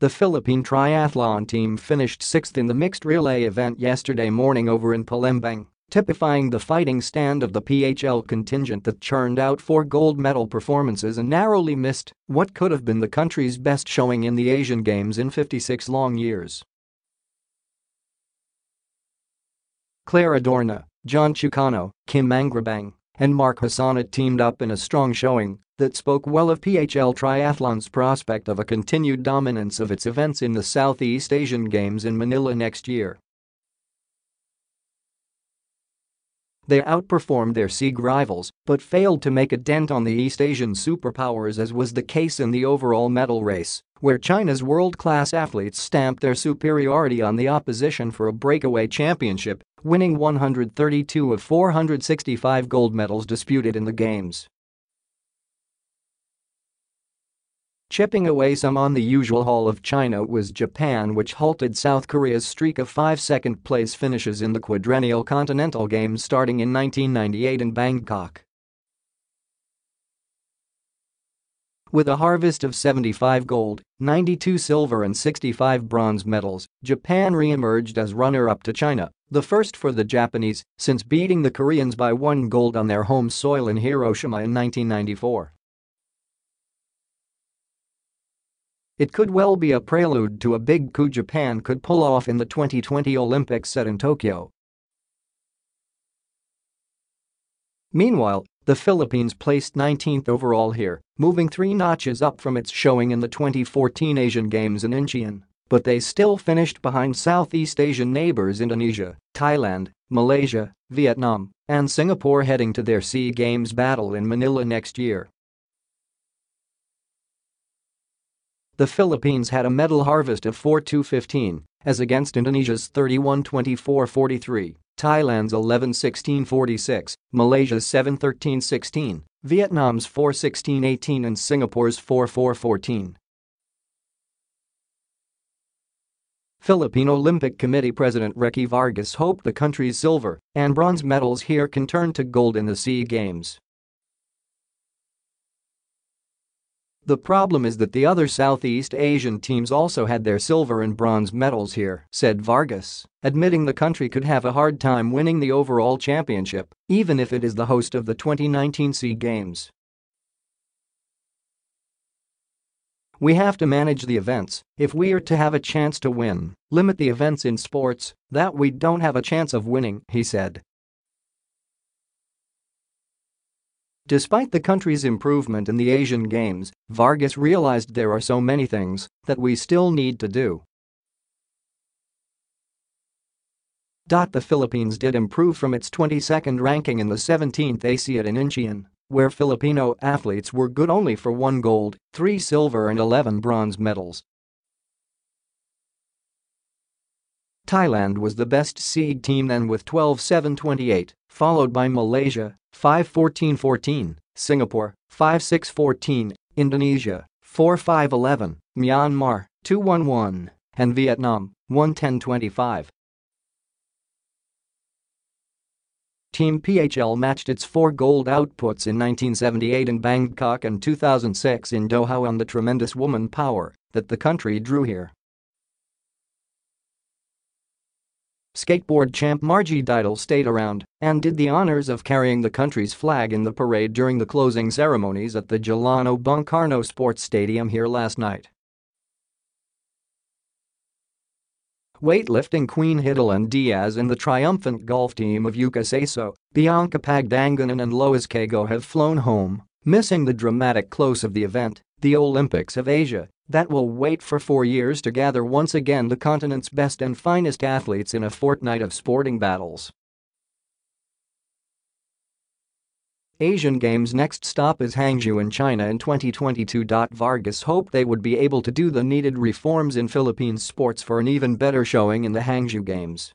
The Philippine triathlon team finished sixth in the mixed relay event yesterday morning over in Palembang, typifying the fighting stand of the PHL contingent that churned out 4 gold medal performances and narrowly missed what could have been the country's best showing in the Asian Games in 56 long years. Claire Adorna, John Chicano, Kim Mangrobang, and Mark Hosana teamed up in a strong showing that spoke well of PHL triathlon's prospect of a continued dominance of its events in the Southeast Asian Games in Manila next year. They outperformed their SEAG rivals but failed to make a dent on the East Asian superpowers, as was the case in the overall medal race, where China's world-class athletes stamped their superiority on the opposition for a breakaway championship, winning 132 of 465 gold medals disputed in the Games. Chipping away some on the usual haul of China was Japan, which halted South Korea's streak of 5 second-place finishes in the quadrennial Continental Games starting in 1998 in Bangkok. With a harvest of 75 gold, 92 silver and 65 bronze medals, Japan re-emerged as runner-up to China, the first for the Japanese since beating the Koreans by 1 gold on their home soil in Hiroshima in 1994. It could well be a prelude to a big coup Japan could pull off in the 2020 Olympics set in Tokyo. Meanwhile, the Philippines placed 19th overall here, moving 3 notches up from its showing in the 2014 Asian Games in Incheon, but they still finished behind Southeast Asian neighbors Indonesia, Thailand, Malaysia, Vietnam, and Singapore heading to their SEA Games battle in Manila next year. The Philippines had a medal harvest of 4,215, as against Indonesia's 31,2443, Thailand's 11,1646, Malaysia's 7,1316, Vietnam's 4,1618 and Singapore's 4,414. Philippine Olympic Committee President Ricky Vargas hoped the country's silver and bronze medals here can turn to gold in the SEA Games. The problem is that the other Southeast Asian teams also had their silver and bronze medals here, said Vargas, admitting the country could have a hard time winning the overall championship, even if it is the host of the 2019 SEA Games. We have to manage the events if we are to have a chance to win, limit the events in sports that we don't have a chance of winning, he said. Despite the country's improvement in the Asian Games, Vargas realized there are so many things that we still need to do. The Philippines did improve from its 22nd ranking in the 17th ASEAN in Incheon, where Filipino athletes were good only for 1 gold, 3 silver and 11 bronze medals. Thailand was the best SEAG team then with 12,728, followed by Malaysia, 5,1414, Singapore, 5,614, Indonesia, 4,511, Myanmar, 2,111, and Vietnam, 1,1025. Team PHL matched its 4 gold outputs in 1978 in Bangkok and 2006 in Doha on the tremendous woman power that the country drew here. Skateboard champ Margie Didal stayed around and did the honors of carrying the country's flag in the parade during the closing ceremonies at the Gelano Bungcarno Sports Stadium here last night. Weightlifting queen Hidilyn Diaz and the triumphant golf team of Yuka Saso, Bianca Pagdanganan and Lois Kago have flown home, missing the dramatic close of the event, the Olympics of Asia, that will wait for 4 years to gather once again the continent's best and finest athletes in a fortnight of sporting battles. Asian Games' next stop is Hangzhou in China in 2022. Vargas hoped they would be able to do the needed reforms in Philippines sports for an even better showing in the Hangzhou Games.